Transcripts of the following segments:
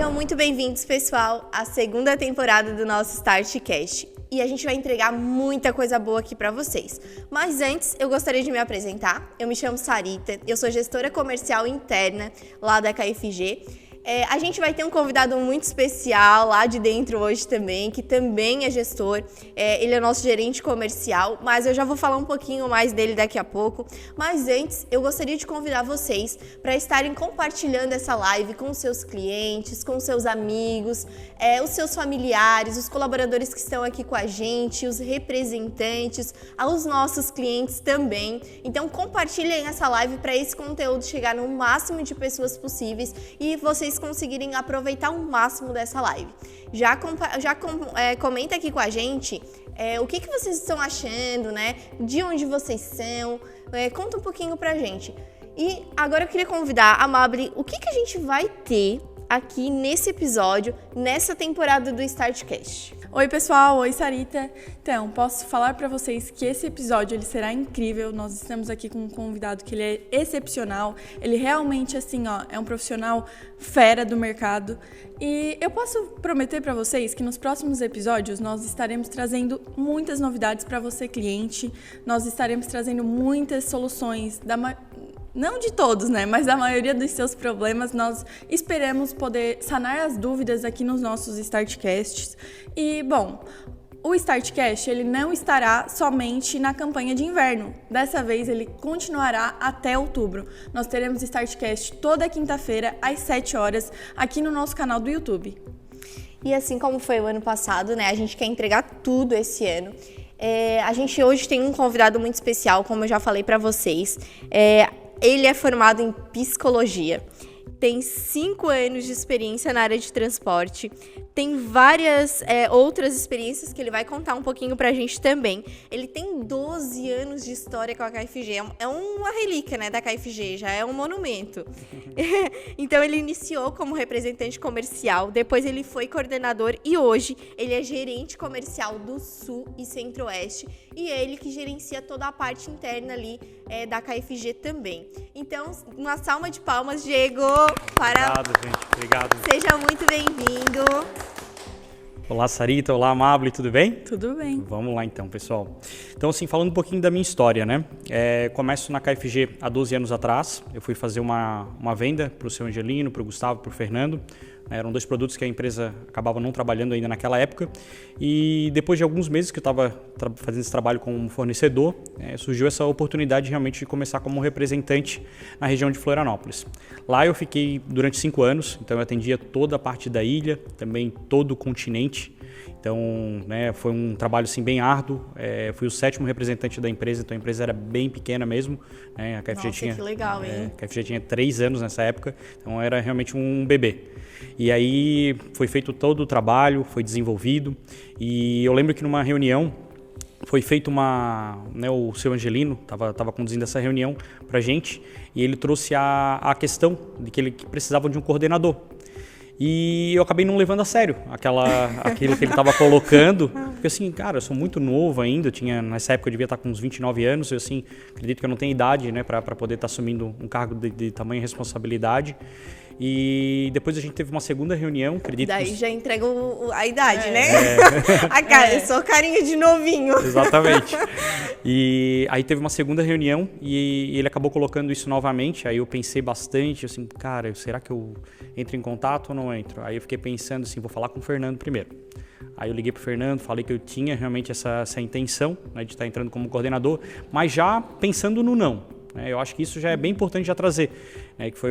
Sejam muito bem-vindos, pessoal, à segunda temporada do nosso StartCast. E a gente vai entregar muita coisa boa aqui para vocês. Mas antes, eu gostaria de me apresentar. Eu me chamo Sarita, eu sou gestora comercial interna lá da KFG. A gente vai ter um convidado muito especial lá de dentro hoje também, que também é gestor. Ele é nosso gerente comercial, mas eu já vou falar um pouquinho mais dele daqui a pouco. Mas antes, eu gostaria de convidar vocês para estarem compartilhando essa live com os seus clientes, com os seus amigos, os seus familiares, os colaboradores que estão aqui com a gente, os representantes, aos nossos clientes também. Então, compartilhem essa live para esse conteúdo chegar no máximo de pessoas possíveis e vocês conseguirem aproveitar o máximo dessa live. Comenta aqui com a gente o que vocês estão achando, né? De onde vocês são, conta um pouquinho pra gente. E agora eu queria convidar a Mably, o que a gente vai ter aqui nesse episódio, nessa temporada do StartCast. Oi pessoal, oi Sarita. Então, posso falar para vocês que esse episódio ele será incrível. Nós estamos aqui com um convidado que ele é excepcional. Ele realmente assim, é um profissional fera do mercado. E eu posso prometer para vocês que nos próximos episódios nós estaremos trazendo muitas novidades para você cliente. Nós estaremos trazendo muitas soluções não de todos, né? Mas da maioria dos seus problemas, nós esperamos poder sanar as dúvidas aqui nos nossos StartCasts. E, bom, o StartCast, ele não estará somente na campanha de inverno. Dessa vez, ele continuará até outubro. Nós teremos StartCast toda quinta-feira, às 7 horas, aqui no nosso canal do YouTube. E assim como foi o ano passado, né? A gente quer entregar tudo esse ano. A gente hoje tem um convidado muito especial, como eu já falei para vocês. Ele é formado em psicologia, tem 5 anos de experiência na área de transporte, tem várias outras experiências que ele vai contar um pouquinho pra gente também. Ele tem 12 anos de história com a KFG, é uma relíquia, né, da KFG, já é um monumento. Então ele iniciou como representante comercial, depois ele foi coordenador e hoje ele é gerente comercial do Sul e Centro-Oeste e ele que gerencia toda a parte interna ali da KFG também. Então, uma salva de palmas, Diego, Obrigado, gente. Obrigado. Seja muito bem-vindo. Olá, Sarita. Olá, Mably. Tudo bem? Tudo bem. Vamos lá, então, pessoal. Então, assim, falando um pouquinho da minha história, né? Começo na KFG há 12 anos atrás. Eu fui fazer uma venda para o seu Angelino, para o Gustavo, para o Fernando. Eram 2 produtos que a empresa acabava não trabalhando ainda naquela época. E depois de alguns meses que eu estava fazendo esse trabalho como fornecedor, surgiu essa oportunidade realmente de começar como representante na região de Florianópolis. Lá eu fiquei durante 5 anos, então eu atendia toda a parte da ilha, também todo o continente. Então, foi um trabalho assim, bem árduo. Fui o 7º representante da empresa, então a empresa era bem pequena mesmo. A KFG que legal, hein? A KFG tinha 3 anos nessa época, então era realmente um bebê. E aí foi feito todo o trabalho, foi desenvolvido. E eu lembro que numa reunião foi feito o seu Angelino estava conduzindo essa reunião pra gente e ele trouxe a questão de que ele precisava de um coordenador. E eu acabei não levando a sério aquilo que ele estava colocando, porque assim, cara, eu sou muito novo ainda, nessa época eu devia estar com uns 29 anos, eu assim, acredito que eu não tenho idade, né, para poder estar assumindo um cargo de tamanha responsabilidade. E depois a gente teve uma segunda reunião, acredito. Daí já entrega a idade, né? A cara, eu sou carinha de novinho. Exatamente. E aí teve uma segunda reunião e ele acabou colocando isso novamente. Aí eu pensei bastante, assim, cara, será que eu entro em contato ou não entro? Aí eu fiquei pensando assim, vou falar com o Fernando primeiro. Aí eu liguei pro Fernando, falei que eu tinha realmente essa intenção, né, de estar entrando como coordenador, mas já pensando no não. Eu acho que isso já é bem importante já trazer, que foi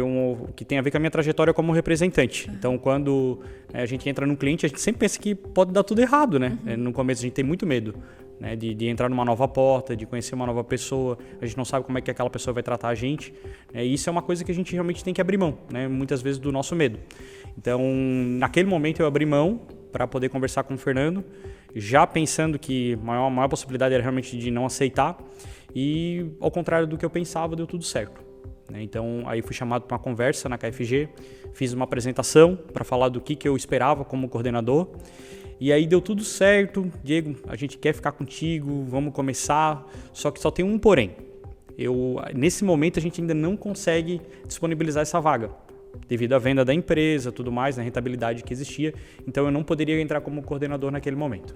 que tem a ver com a minha trajetória como representante. Então, quando a gente entra num cliente, a gente sempre pensa que pode dar tudo errado, né? No começo a gente tem muito medo, né, de entrar numa nova porta, de conhecer uma nova pessoa. A gente não sabe como é que aquela pessoa vai tratar a gente. E isso é uma coisa que a gente realmente tem que abrir mão, né, muitas vezes do nosso medo. Então, naquele momento eu abri mão para poder conversar com o Fernando, já pensando que a maior possibilidade era realmente de não aceitar. E, ao contrário do que eu pensava, deu tudo certo. Então, aí fui chamado para uma conversa na KFG, fiz uma apresentação para falar do que eu esperava como coordenador. E aí deu tudo certo. Diego, a gente quer ficar contigo, vamos começar. Só que só tem um porém. Nesse momento, a gente ainda não consegue disponibilizar essa vaga. devido à venda da empresa, tudo mais, na rentabilidade que existia. Então eu não poderia entrar como coordenador naquele momento.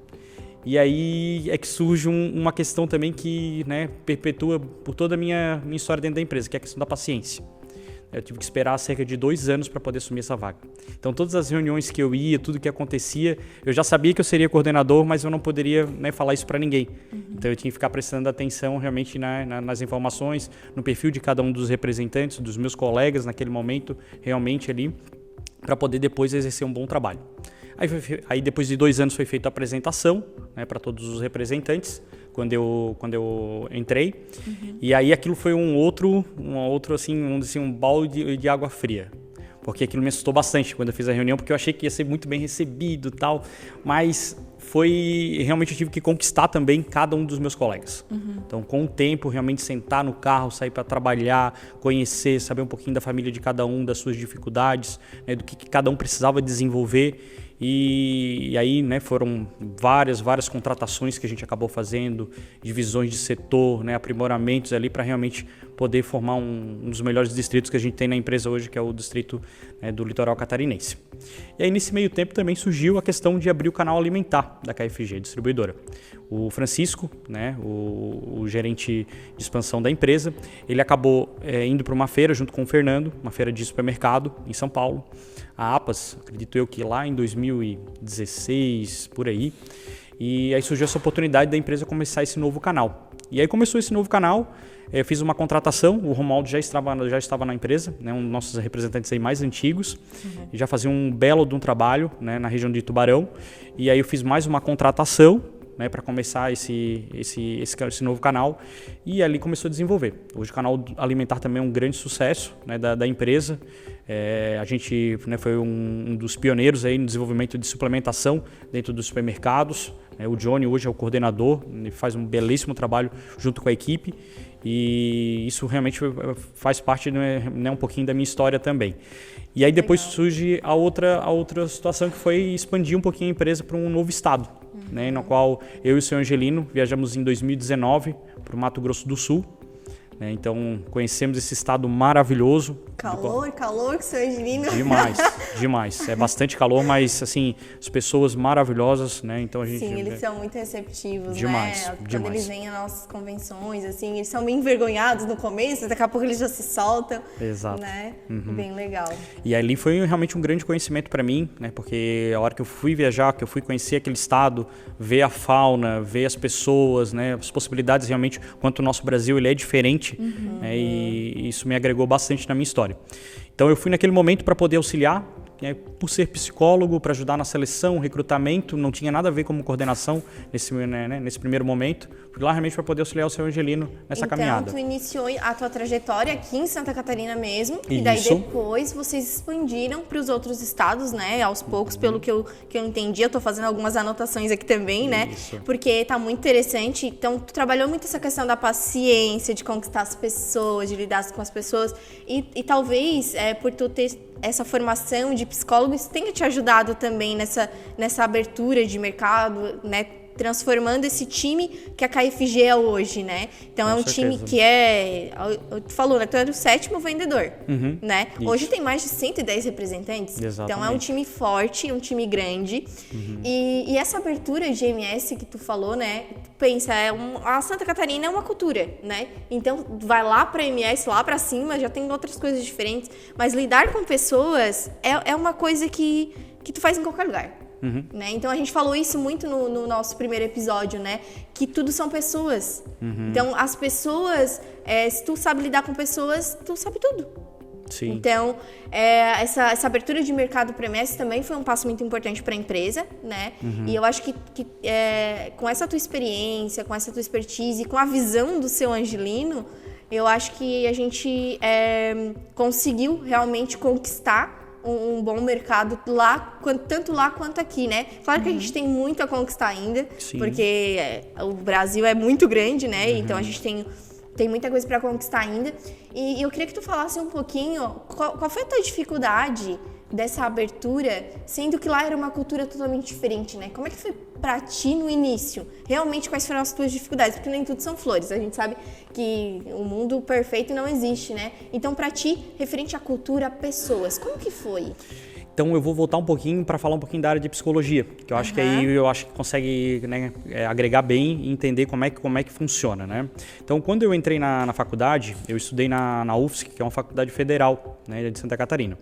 E aí é que surge uma questão também que, né, perpetua por toda a minha história dentro da empresa, que é a questão da paciência. Eu tive que esperar cerca de 2 anos para poder assumir essa vaga. Então, todas as reuniões que eu ia, tudo que acontecia, eu já sabia que eu seria coordenador, mas eu não poderia, né, falar isso para ninguém. Então, eu tinha que ficar prestando atenção realmente nas informações, no perfil de cada um dos representantes, dos meus colegas naquele momento, realmente ali, para poder depois exercer um bom trabalho. Aí depois de 2 anos foi feita a apresentação, né, para todos os representantes, quando eu entrei. E aí aquilo foi um outro assim, vamos dizer, um balde de água fria. Porque aquilo me assustou bastante quando eu fiz a reunião, porque eu achei que ia ser muito bem recebido e tal, mas realmente eu tive que conquistar também cada um dos meus colegas. Então, com o tempo, realmente sentar no carro, sair para trabalhar, conhecer, saber um pouquinho da família de cada um, das suas dificuldades, né, do que cada um precisava desenvolver. E aí, né, foram várias contratações que a gente acabou fazendo, divisões de setor, né, aprimoramentos ali para realmente poder formar um dos melhores distritos que a gente tem na empresa hoje, que é o distrito, né, do litoral catarinense. E aí, nesse meio tempo, também surgiu a questão de abrir o canal alimentar da KFG, distribuidora. O Francisco, né, o gerente de expansão da empresa, ele acabou indo para uma feira junto com o Fernando, uma feira de supermercado em São Paulo, a APAS, acredito eu que lá em 2016, por aí. E aí surgiu essa oportunidade da empresa começar esse novo canal. E aí começou esse novo canal, eu fiz uma contratação, o Romualdo já estava na empresa, né, um dos nossos representantes aí mais antigos, e já fazia um belo de um trabalho, né, na região de Tubarão. E aí eu fiz mais uma contratação, né, para começar esse novo canal, e ali começou a desenvolver. Hoje o canal alimentar também é um grande sucesso, né, da empresa. A gente, né, foi um dos pioneiros aí no desenvolvimento de suplementação dentro dos supermercados. O Johnny hoje é o coordenador, ele faz um belíssimo trabalho junto com a equipe, e isso realmente faz parte, né, um pouquinho da minha história também. E aí depois surge a outra situação, que foi expandir um pouquinho a empresa para um novo estado, né, no qual eu e o seu Angelino viajamos em 2019 para o Mato Grosso do Sul. Então conhecemos esse estado maravilhoso. Calor que seu Angelino. Demais. É bastante calor, mas assim, as pessoas maravilhosas, né? Então a gente. Sim, eles são muito receptivos, demais, né? demais. Quando eles vêm às nossas convenções, assim, eles são bem envergonhados no começo, daqui a pouco eles já se soltam. Exato. Né? Bem legal. E ali foi realmente um grande conhecimento para mim, né? Porque a hora que eu fui viajar, que eu fui conhecer aquele estado, ver a fauna, ver as pessoas, né? As possibilidades realmente, quanto o nosso Brasil ele é diferente. Né, e isso me agregou bastante na minha história. Então eu fui naquele momento para poder auxiliar, né, por ser psicólogo, para ajudar na seleção, recrutamento, não tinha nada a ver com coordenação nesse primeiro momento. Fui lá realmente para poder auxiliar o seu Angelino nessa caminhada. Então tu iniciou a tua trajetória aqui em Santa Catarina mesmo, e daí depois vocês expandiram para os outros estados, né, aos poucos, pelo que eu entendi. Eu tô fazendo algumas anotações aqui também, né, porque tá muito interessante. Então tu trabalhou muito essa questão da paciência, de conquistar as pessoas, de lidar com as pessoas, e talvez por tu ter essa formação de psicólogo, isso tenha te ajudado também nessa abertura de mercado, né? Transformando esse time que a KFG é hoje, né? Então, é um time que tu falou, né? Tu era o 7º vendedor, né? Isso. Hoje tem mais de 110 representantes. Exatamente. Então, é um time forte, um time grande. E essa abertura de MS que tu falou, né? Pensa, a Santa Catarina é uma cultura, né? Então, vai lá para MS, lá para cima, já tem outras coisas diferentes. Mas lidar com pessoas é uma coisa que tu faz em qualquer lugar. Né? Então a gente falou isso muito no nosso primeiro episódio, né? Que tudo são pessoas. Então as pessoas, se tu sabe lidar com pessoas, tu sabe tudo. Sim. Então essa abertura de mercado para MS também foi um passo muito importante para a empresa, né? E eu acho que com essa tua experiência, com essa tua expertise, com a visão do seu Angelino, eu acho que a gente conseguiu realmente conquistar um bom mercado tanto lá quanto aqui, né? Claro que a gente tem muito a conquistar ainda, porque o Brasil é muito grande, né? Então a gente tem muita coisa para conquistar ainda. E eu queria que tu falasse um pouquinho qual foi a tua dificuldade dessa abertura, sendo que lá era uma cultura totalmente diferente, né? Como é que foi pra ti no início? Realmente, quais foram as tuas dificuldades? Porque nem tudo são flores, a gente sabe que o mundo perfeito não existe, né? Então, pra ti, referente à cultura, a pessoas, como que foi? Então eu vou voltar um pouquinho para falar um pouquinho da área de psicologia, que eu acho que aí consegue, né, agregar bem e entender como é que funciona, né? Então quando eu entrei na faculdade, eu estudei na UFSC, que é uma faculdade federal, né, de Santa Catarina.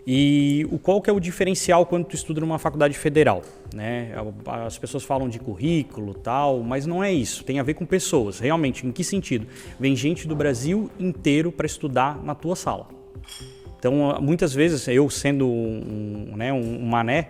E qual que é o diferencial quando tu estuda numa faculdade federal, né? As pessoas falam de currículo, tal, mas não é isso. Tem a ver com pessoas. Realmente, em que sentido? Vem gente do Brasil inteiro para estudar na tua sala. Então, muitas vezes, eu sendo um mané,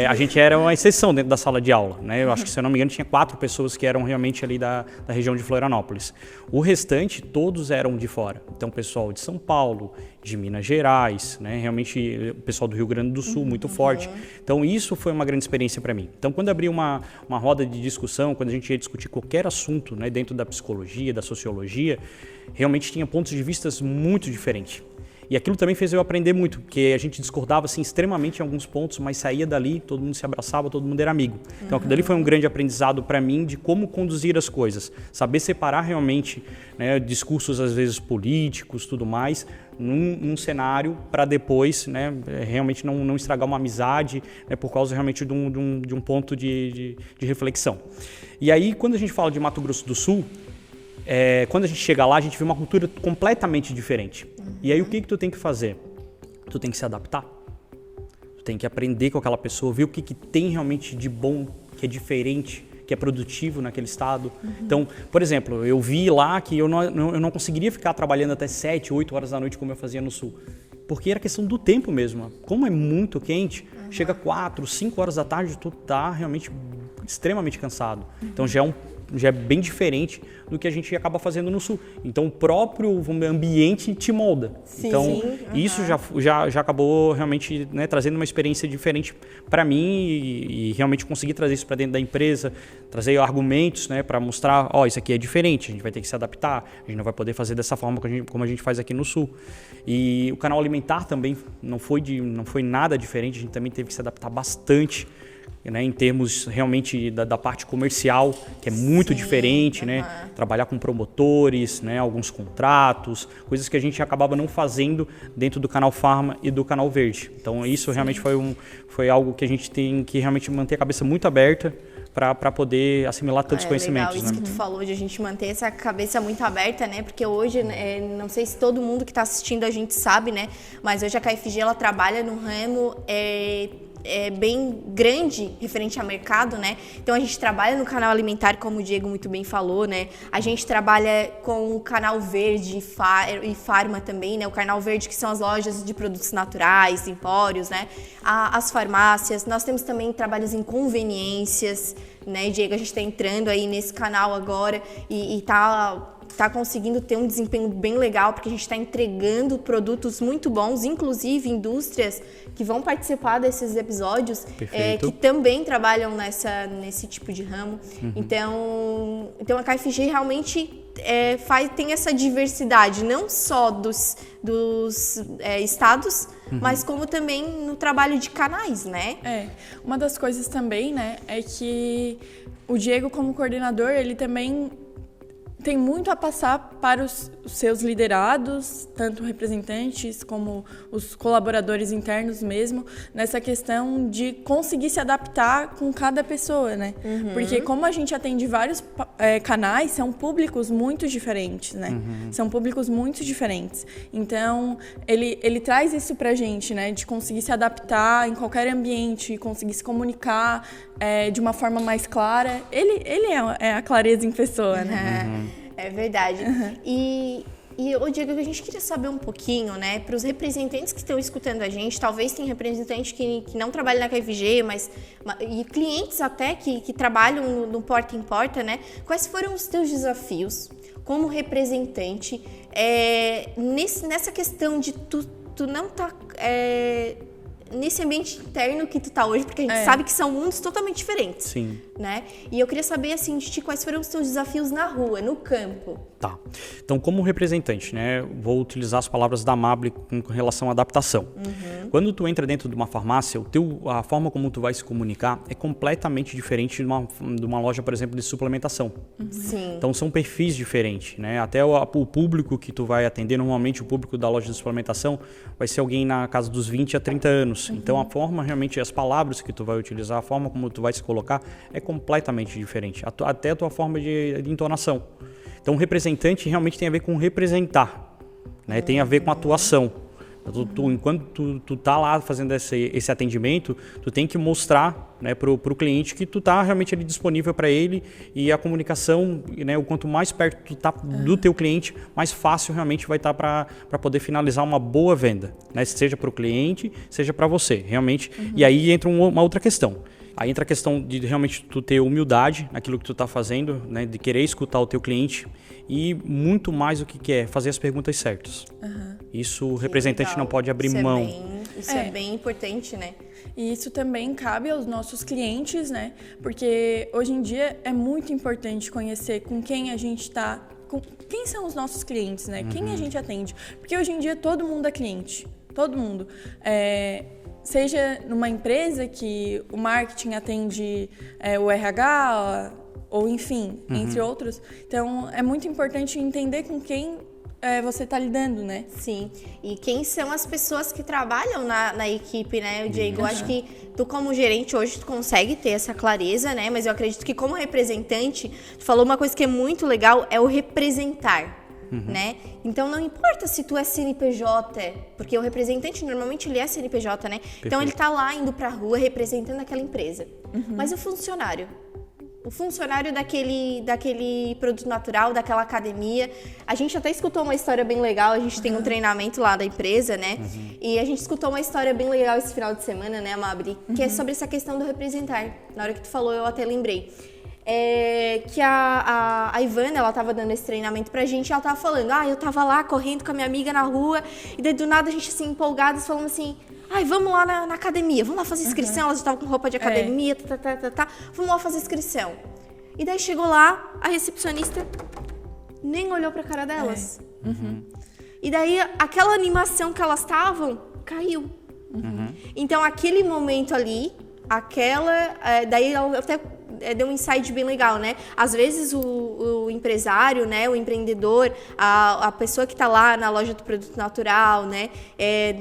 a gente era uma exceção dentro da sala de aula, né? Eu acho que, se eu não me engano, tinha 4 pessoas que eram realmente ali da região de Florianópolis. O restante, todos eram de fora. Então, pessoal de São Paulo, de Minas Gerais, né? Realmente, o pessoal do Rio Grande do Sul, muito forte. Então, isso foi uma grande experiência para mim. Então, quando abri uma roda de discussão, quando a gente ia discutir qualquer assunto, né, dentro da psicologia, da sociologia, realmente tinha pontos de vista muito diferentes. E aquilo também fez eu aprender muito, porque a gente discordava assim, extremamente em alguns pontos, mas saía dali, todo mundo se abraçava, todo mundo era amigo. Então aquilo dali foi um grande aprendizado para mim de como conduzir as coisas. Saber separar realmente, né, discursos às vezes políticos, tudo mais, num cenário para depois, né, realmente não estragar uma amizade, né, por causa realmente de um ponto de reflexão. E aí, quando a gente fala de Mato Grosso do Sul, quando a gente chega lá, a gente vê uma cultura completamente diferente. E aí o que tu tem que fazer? Tu tem que se adaptar. Tu tem que aprender com aquela pessoa, ver o que tem realmente de bom, que é diferente, que é produtivo naquele estado. Então, por exemplo, eu vi lá que eu não conseguiria ficar trabalhando até 7, 8 horas da noite como eu fazia no Sul. Porque era questão do tempo mesmo. Como é muito quente, chega 4, 5 horas da tarde, tu tá realmente extremamente cansado. Então já é bem diferente do que a gente acaba fazendo no Sul. Então, o próprio ambiente te molda. Sim, então, isso já acabou realmente, né, trazendo uma experiência diferente para mim e realmente conseguir trazer isso para dentro da empresa, trazer argumentos, né, para mostrar, isso aqui é diferente, a gente vai ter que se adaptar, a gente não vai poder fazer dessa forma como a gente faz aqui no Sul. E o canal alimentar também não foi nada diferente, a gente também teve que se adaptar bastante, né, em termos realmente da parte comercial, que é muito diferente, né? Trabalhar com promotores, né, alguns contratos, coisas que a gente acabava não fazendo dentro do canal Farma e do canal Verde. Então isso realmente foi algo que a gente tem que realmente manter a cabeça muito aberta para poder assimilar tantos conhecimentos. Legal, isso que tu falou de a gente manter essa cabeça muito aberta, né? Porque hoje, não sei se todo mundo que está assistindo a gente sabe, né? Mas hoje a KFG, ela trabalha num ramo bem grande referente ao mercado, né? Então a gente trabalha no canal alimentar, como o Diego muito bem falou, né? A gente trabalha com o canal Verde e Farma também, né? O canal Verde, que são as lojas de produtos naturais, empórios, né? As farmácias. Nós temos também trabalhos em conveniências, né, Diego? A gente está entrando aí nesse canal agora e tá conseguindo ter um desempenho bem legal, porque a gente está entregando produtos muito bons, inclusive indústrias que vão participar desses episódios, que também trabalham nesse tipo de ramo. Então a KFG realmente tem essa diversidade, não só dos estados, mas como também no trabalho de canais, né? Uma das coisas também, né, é que o Diego, como coordenador, ele também tem muito a passar para os seus liderados, tanto representantes como os colaboradores internos mesmo, nessa questão de conseguir se adaptar com cada pessoa, né? Porque como a gente atende vários canais, são públicos muito diferentes, né? São públicos muito diferentes. Então, ele traz isso pra gente, né? De conseguir se adaptar em qualquer ambiente, conseguir se comunicar de uma forma mais clara. Ele é a clareza em pessoa, né? É verdade. E Diego, a gente queria saber um pouquinho, né, para os representantes que estão escutando a gente, talvez tem representante que não trabalha na KFG, e clientes até que trabalham no porta em porta, né? Quais foram os teus desafios como representante nessa questão de tu não tá nesse ambiente interno que tu tá hoje, porque a gente sabe que são mundos totalmente diferentes. Sim. Né? E eu queria saber, assim, de ti, quais foram os teus desafios na rua, no campo? Tá. Então, como representante, né, vou utilizar as palavras da Amable com relação à adaptação. Quando tu entra dentro de uma farmácia, a forma como tu vai se comunicar é completamente diferente de uma loja, por exemplo, de suplementação. Sim. Então, são perfis diferentes, né? Até o público que tu vai atender, normalmente o público da loja de suplementação vai ser alguém na casa dos 20 a 30 anos. Então, a forma, realmente, as palavras que tu vai utilizar, a forma como tu vai se colocar é completamente diferente. Até a tua forma de entonação. Então, o representante realmente tem a ver com representar, né? Tem a ver com atuação. Enquanto tu tá lá fazendo esse atendimento, tu tem que mostrar, né, pro cliente que tu tá realmente ali disponível para ele, e a comunicação, né, o quanto mais perto tu tá do teu cliente, mais fácil realmente vai estar para poder finalizar uma boa venda, né? Seja para o cliente, seja para você, realmente. E aí entra uma outra questão. Aí entra a questão de realmente tu ter humildade naquilo que tu está fazendo, né? De querer escutar o teu cliente, e muito mais o que é fazer as perguntas certas. Isso o representante legal. não pode abrir Isso mão. Isso é bem importante, né? E isso também cabe aos nossos clientes, né? Porque hoje em dia é muito importante conhecer com quem a gente está, quem são os nossos clientes, né? Quem a gente atende. Porque hoje em dia todo mundo é cliente, todo mundo. Seja numa empresa que o marketing atende o RH, ou enfim, entre outros. Então, é muito importante entender com quem você está lidando, né? Sim. E quem são as pessoas que trabalham na equipe, né, Diego? Eu acho que tu, como gerente, hoje tu consegue ter essa clareza, né? Mas eu acredito que como representante, tu falou uma coisa que é muito legal, é o representar. Né? Então não importa se tu é CNPJ, porque o representante normalmente ele é CNPJ, né? Perfeito. Então ele tá lá indo pra rua representando aquela empresa. Mas o funcionário daquele produto natural, daquela academia, a gente até escutou uma história bem legal, a gente tem um treinamento lá da empresa, né? E a gente escutou uma história bem legal esse final de semana, né, Amabri? Que é sobre essa questão do representar. Na hora que tu falou, eu até lembrei. Que a Ivana, ela tava dando esse treinamento pra gente, e ela tava falando, eu tava lá correndo com a minha amiga na rua, e daí do nada a gente assim, empolgadas, falando assim, vamos lá na academia, vamos lá fazer inscrição, elas já estavam com roupa de academia, vamos lá fazer inscrição. E daí chegou lá, a recepcionista nem olhou pra cara delas. E daí aquela animação que elas estavam, caiu. Então aquele momento ali, daí ela até deu um insight bem legal, né? Às vezes o empresário, né, o empreendedor, a pessoa que tá lá na loja do produto natural, né,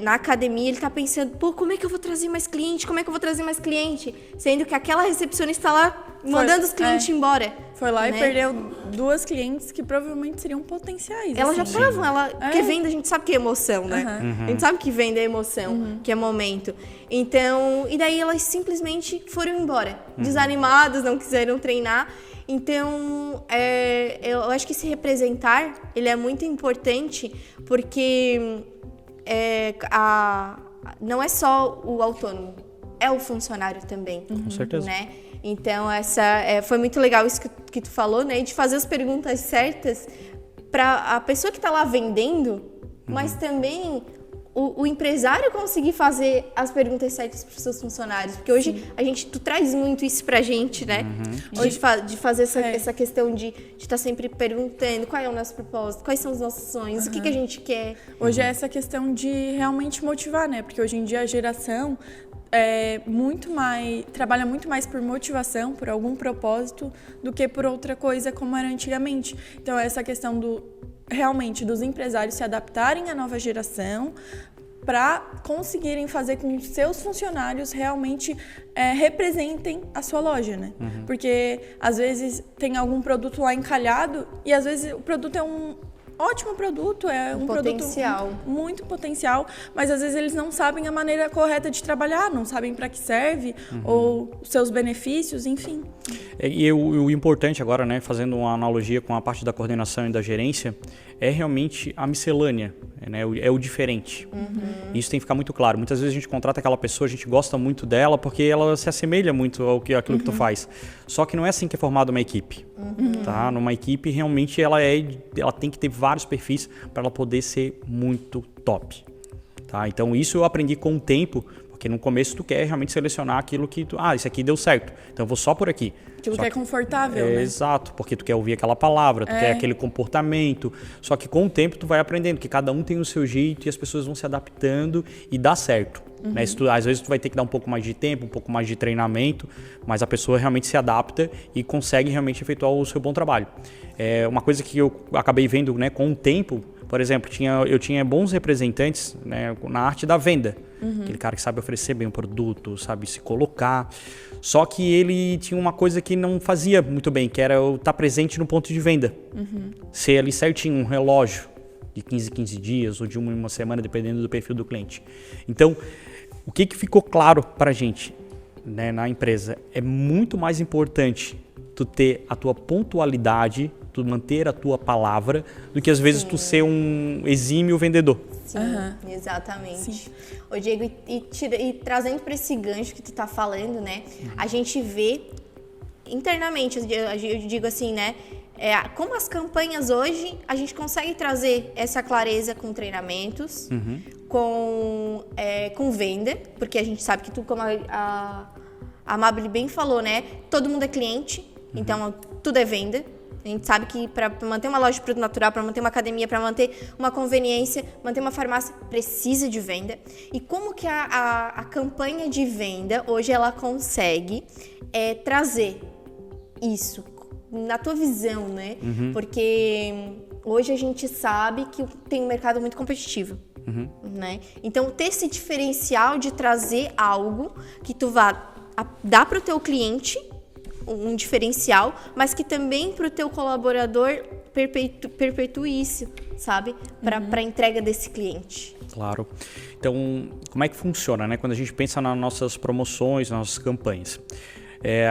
na academia, ele tá pensando, como é que eu vou trazer mais cliente? Como é que eu vou trazer mais cliente? Sendo que aquela recepcionista tá lá mandando os clientes embora. Foi lá, né? E perdeu 2 clientes que provavelmente seriam potenciais. Elas já assim. estavam, porque venda, a gente sabe que é emoção, né? A gente sabe que venda é emoção, que é momento. Então, e daí elas simplesmente foram embora, desanimadas, não quiseram treinar. Então, eu acho que esse representar, ele é muito importante, porque não é só o autônomo, é o funcionário também. Com certeza. Né? Então, foi muito legal isso que tu falou, né? De fazer as perguntas certas para a pessoa que está lá vendendo, mas também o empresário conseguir fazer as perguntas certas para os seus funcionários. Porque hoje tu traz muito isso pra gente, né? De fazer essa questão de estar sempre perguntando qual é o nosso propósito, quais são os nossos sonhos, o que a gente quer. Hoje é essa questão de realmente motivar, né? Porque hoje em dia a geração trabalha muito mais por motivação, por algum propósito, do que por outra coisa como era antigamente. Então, essa questão realmente dos empresários se adaptarem à nova geração para conseguirem fazer com que seus funcionários realmente representem a sua loja, né? Porque, às vezes, tem algum produto lá encalhado e, às vezes, o produto é um ótimo produto, é um potencial. Produto muito potencial, mas às vezes eles não sabem a maneira correta de trabalhar, não sabem para que serve, ou os seus benefícios, enfim. E o importante agora, né, fazendo uma analogia com a parte da coordenação e da gerência, é realmente a miscelânea, né, é o diferente. Isso tem que ficar muito claro. Muitas vezes a gente contrata aquela pessoa, a gente gosta muito dela porque ela se assemelha muito àquilo que tu faz. Só que não é assim que é formada uma equipe. Tá? Numa equipe, realmente, ela tem que ter vários perfis para ela poder ser muito top. Tá? Então, isso eu aprendi com o tempo, Porque no começo tu quer realmente selecionar aquilo que isso aqui deu certo, então eu vou só por aqui. Aquilo que é confortável, né? Exato, porque tu quer ouvir aquela palavra, tu quer aquele comportamento. Só que com o tempo tu vai aprendendo que cada um tem o seu jeito e as pessoas vão se adaptando e dá certo. Né? Às vezes tu vai ter que dar um pouco mais de tempo, um pouco mais de treinamento, mas a pessoa realmente se adapta e consegue realmente efetuar o seu bom trabalho. Uma coisa que eu acabei vendo, né, com o tempo, por exemplo, eu tinha bons representantes, né, na arte da venda. Aquele cara que sabe oferecer bem o produto, sabe se colocar. Só que ele tinha uma coisa que não fazia muito bem, que era eu estar presente no ponto de venda. Ser ali certinho, um relógio de 15 dias ou de uma semana, dependendo do perfil do cliente. Então, o que ficou claro para a gente, né, na empresa? É muito mais importante tu ter a tua pontualidade, tu manter a tua palavra, do que às vezes tu ser um exímio vendedor. Sim, exatamente. Ô Diego, e trazendo para esse gancho que tu tá falando, né? A gente vê internamente, eu digo assim, né? Como as campanhas hoje, a gente consegue trazer essa clareza com treinamentos, com venda, porque a gente sabe que como a Amabile bem falou, né? Todo mundo é cliente, então tudo é venda. A gente sabe que para manter uma loja de produto natural, para manter uma academia, para manter uma conveniência, manter uma farmácia, precisa de venda. E como que a campanha de venda, hoje, ela consegue trazer isso na tua visão, né? Porque hoje a gente sabe que tem um mercado muito competitivo, né? Então, ter esse diferencial de trazer algo que tu vá dar para o teu cliente, um diferencial, mas que também para o teu colaborador perpetue isso, sabe? Para a entrega desse cliente. Claro. Então, como é que funciona, né? Quando a gente pensa nas nossas promoções, nas nossas campanhas.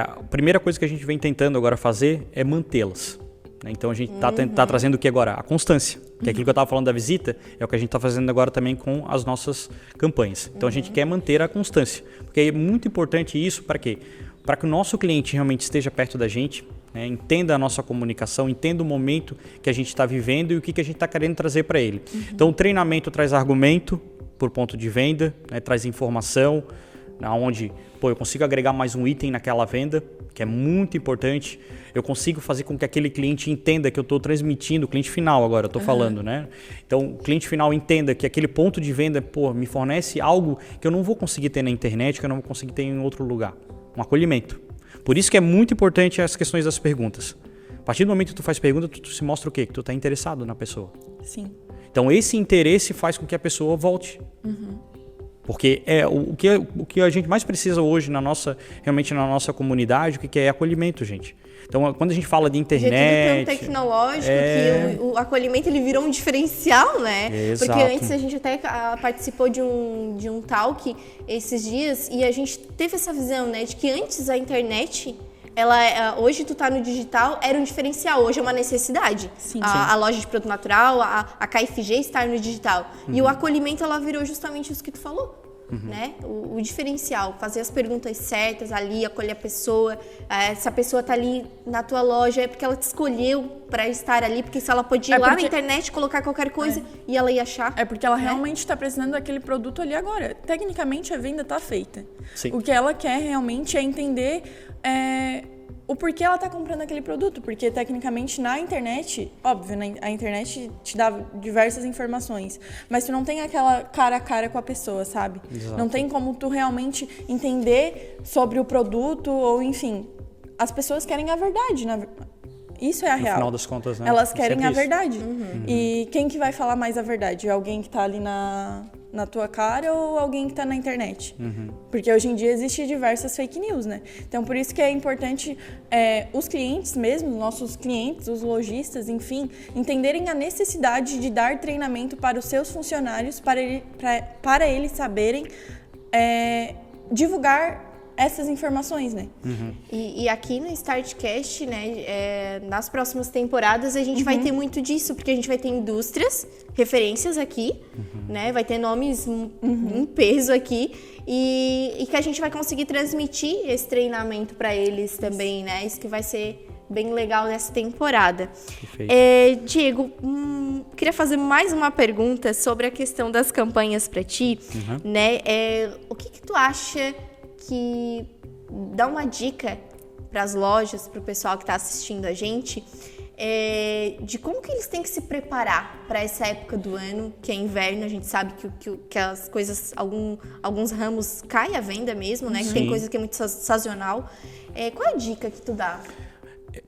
A primeira coisa que a gente vem tentando agora fazer é mantê-las. Então, a gente tá trazendo o que agora? A constância. Que é aquilo que eu estava falando da visita, é o que a gente está fazendo agora também com as nossas campanhas. Então, a gente quer manter a constância. Porque é muito importante isso para quê? Para que o nosso cliente realmente esteja perto da gente, né, entenda a nossa comunicação, entenda o momento que a gente está vivendo e o que a gente está querendo trazer para ele. Então, o treinamento traz argumento por ponto de venda, né, traz informação, onde eu consigo agregar mais um item naquela venda, que é muito importante. Eu consigo fazer com que aquele cliente entenda que eu estou transmitindo, o cliente final agora eu estou falando, né? Então, o cliente final entenda que aquele ponto de venda, me fornece algo que eu não vou conseguir ter na internet, que eu não vou conseguir ter em outro lugar. Um acolhimento. Por isso que é muito importante as questões das perguntas. A partir do momento que tu faz pergunta, tu se mostra o quê? Que tu está interessado na pessoa. Sim. Então, esse interesse faz com que a pessoa volte. Porque o que a gente mais precisa hoje realmente na nossa comunidade, o que é acolhimento, gente. Então, quando a gente fala de internet... É tudo tão tecnológico que o acolhimento ele virou um diferencial, né? Exato. Porque antes a gente até participou de um talk esses dias e a gente teve essa visão, né? De que antes a internet, hoje tu tá no digital, era um diferencial. Hoje é uma necessidade. Sim. A loja de produto natural, a KFG estar no digital. E o acolhimento, ela virou justamente isso que tu falou. Né? O diferencial, fazer as perguntas certas ali, acolher a pessoa. Se a pessoa tá ali na tua loja é porque ela te escolheu para estar ali, porque se ela podia ir lá na internet colocar qualquer coisa e ela ia achar. É porque ela realmente está precisando daquele produto ali agora. Tecnicamente a venda está feita. Sim. O que ela quer realmente é entender o porquê ela está comprando aquele produto, porque tecnicamente na internet, óbvio, né, a internet te dá diversas informações, mas tu não tem aquela cara a cara com a pessoa, sabe? Exato. Não tem como tu realmente entender sobre o produto ou enfim, as pessoas querem a verdade, isso é a real. No final das contas, né? Elas querem a isso. verdade. E quem que vai falar mais a verdade? É alguém que tá ali na tua cara ou alguém que tá na internet? Porque hoje em dia existem diversas fake news, né? Então, por isso que é importante os clientes mesmo, nossos clientes, os lojistas, enfim, entenderem a necessidade de dar treinamento para os seus funcionários, para eles saberem divulgar essas informações, né? E aqui no StartCast, né, nas próximas temporadas a gente vai ter muito disso, porque a gente vai ter indústrias, referências aqui, né, vai ter nomes em peso aqui e que a gente vai conseguir transmitir esse treinamento para eles também, né? Isso que vai ser bem legal nessa temporada. Perfeito. Diego, queria fazer mais uma pergunta sobre a questão das campanhas para ti, né? O que tu acha que dá uma dica para as lojas, para o pessoal que está assistindo a gente, de como que eles têm que se preparar para essa época do ano, que é inverno, a gente sabe que as coisas, alguns ramos caem à venda mesmo, né? Que tem coisa que é muito sazonal. Qual é a dica que tu dá?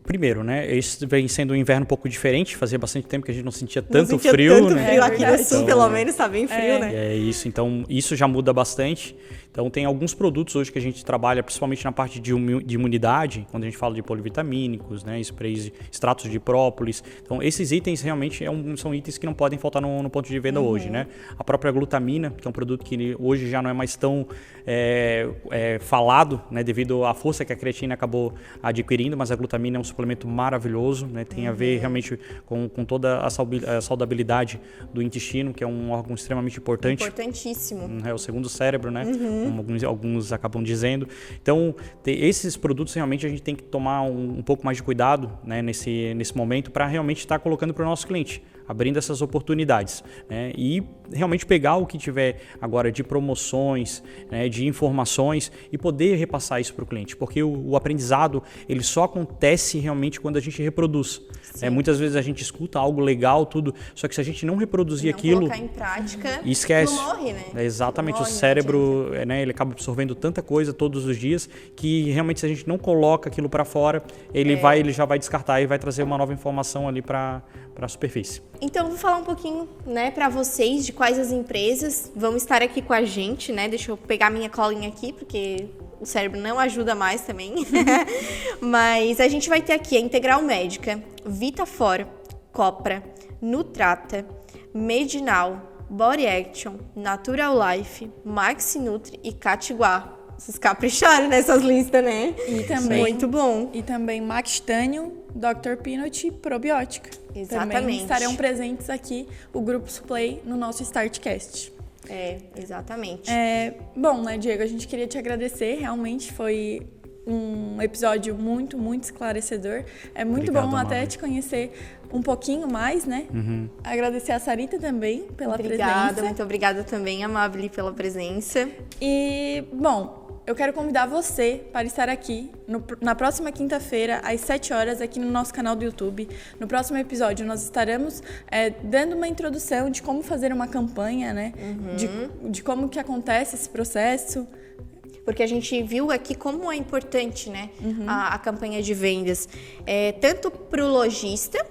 Primeiro, né, esse vem sendo um inverno um pouco diferente, fazia bastante tempo que a gente não sentia tanto frio, né? Frio aqui no sul, pelo menos, tá bem frio, né? É isso, então isso já muda bastante. Então tem alguns produtos hoje que a gente trabalha, principalmente na parte de imunidade, quando a gente fala de polivitamínicos, né, sprays, extratos de própolis. Então esses itens realmente são itens que não podem faltar no ponto de venda hoje, né? A própria glutamina, que é um produto que hoje já não é mais tão falado, né, devido à força que a creatina acabou adquirindo, mas a glutamina é um suplemento maravilhoso, né? Tem a ver realmente com toda a saudabilidade do intestino, que é um órgão extremamente importante. Importantíssimo. É o segundo cérebro, né? Como alguns acabam dizendo. Então, esses produtos realmente a gente tem que tomar um pouco mais de cuidado, né, nesse momento para realmente estar colocando para o nosso cliente, abrindo essas oportunidades, né? E realmente pegar o que tiver agora de promoções, né, de informações e poder repassar isso para o cliente, porque o aprendizado ele só acontece realmente quando a gente reproduz. Muitas vezes a gente escuta algo legal, tudo, só que se a gente não reproduzir aquilo, colocar em prática, esquece. não morre, né? Exatamente, morre, o cérebro, né, ele acaba absorvendo tanta coisa todos os dias que realmente se a gente não coloca aquilo para fora, ele já vai descartar e vai trazer uma nova informação ali para a superfície. Então, eu vou falar um pouquinho, né, para vocês de quais as empresas vão estar aqui com a gente, né? Deixa eu pegar minha colinha aqui, porque o cérebro não ajuda mais também. Mas a gente vai ter aqui a Integral Médica, Vitafor, Copra, Nutrata, Medinal, Body Action, Natural Life, Maxi Nutri e Catiguá. Vocês capricharam nessas listas, né? E também, muito bom. E também Maxtânio, Dr. Peanut e Probiótica. Exatamente. Também estarão presentes aqui o Grupo Suplay no nosso StartCast. Exatamente. Bom, né, Diego, a gente queria te agradecer, realmente foi um episódio muito, muito esclarecedor. É muito Obrigado, bom até Amanda. te conhecer um pouquinho mais, né? Agradecer a Sarita também pela presença. Muito obrigada também, Amabile, pela presença. E, bom, eu quero convidar você para estar aqui na próxima quinta-feira, às 7 horas, aqui no nosso canal do YouTube. No próximo episódio, nós estaremos dando uma introdução de como fazer uma campanha, né? De como que acontece esse processo. Porque a gente viu aqui como é importante, né, a campanha de vendas. Tanto para o lojista,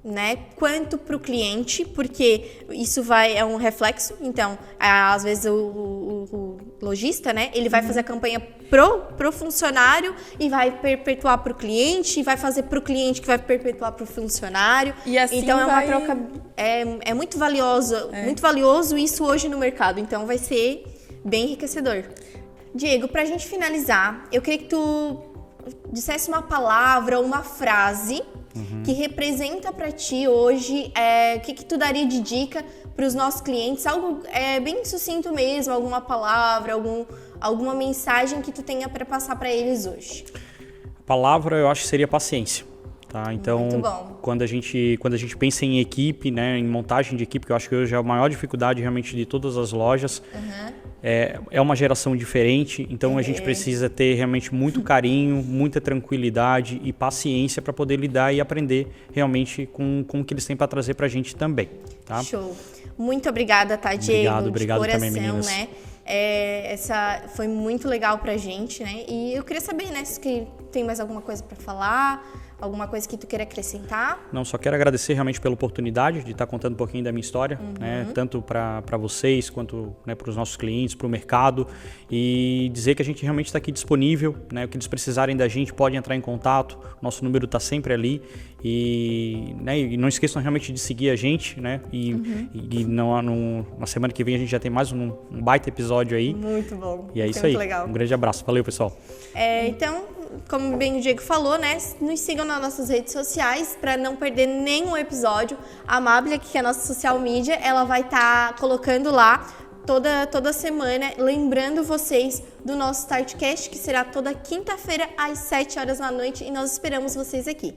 né, quanto para o cliente, porque isso é um reflexo. Então, às vezes o lojista, né, ele vai fazer a campanha pro funcionário e vai perpetuar para o cliente, e vai fazer para o cliente que vai perpetuar para o funcionário. E assim então é uma troca, é muito valioso isso hoje no mercado. Então vai ser bem enriquecedor. Diego, pra gente finalizar, eu queria que tu dissesse uma palavra ou uma frase que representa pra ti hoje, o que tu daria de dica para os nossos clientes, algo bem sucinto mesmo, alguma palavra, alguma mensagem que tu tenha para passar para eles hoje. A palavra eu acho que seria paciência. Tá? Então, muito bom. Quando a gente pensa em equipe, né, em montagem de equipe, que eu acho que hoje é a maior dificuldade realmente de todas as lojas, é uma geração diferente, então a gente precisa ter realmente muito carinho, muita tranquilidade e paciência para poder lidar e aprender realmente com o que eles têm para trazer para a gente também. Tá? Show. Muito obrigada, tá, Diego? Obrigado de coração, também, meninas. Né? Essa foi muito legal pra gente, né? E eu queria saber, né, se tem mais alguma coisa para falar, alguma coisa que tu queira acrescentar? Não, só quero agradecer realmente pela oportunidade de estar contando um pouquinho da minha história, né? Tanto para vocês quanto, né, para os nossos clientes, para o mercado, e dizer que a gente realmente está aqui disponível, né? O que eles precisarem da gente podem entrar em contato, nosso número está sempre ali, e não esqueçam realmente de seguir a gente, né? E na semana que vem a gente já tem mais um baita episódio aí. Muito bom. E é isso aí. Legal. Um grande abraço. Valeu, pessoal. Então, como bem o Diego falou, né? Nos sigam nas nossas redes sociais para não perder nenhum episódio. A Amabile, que é a nossa social media, ela vai estar colocando lá toda semana, lembrando vocês do nosso StartCast, que será toda quinta-feira às 7 horas da noite, e nós esperamos vocês aqui.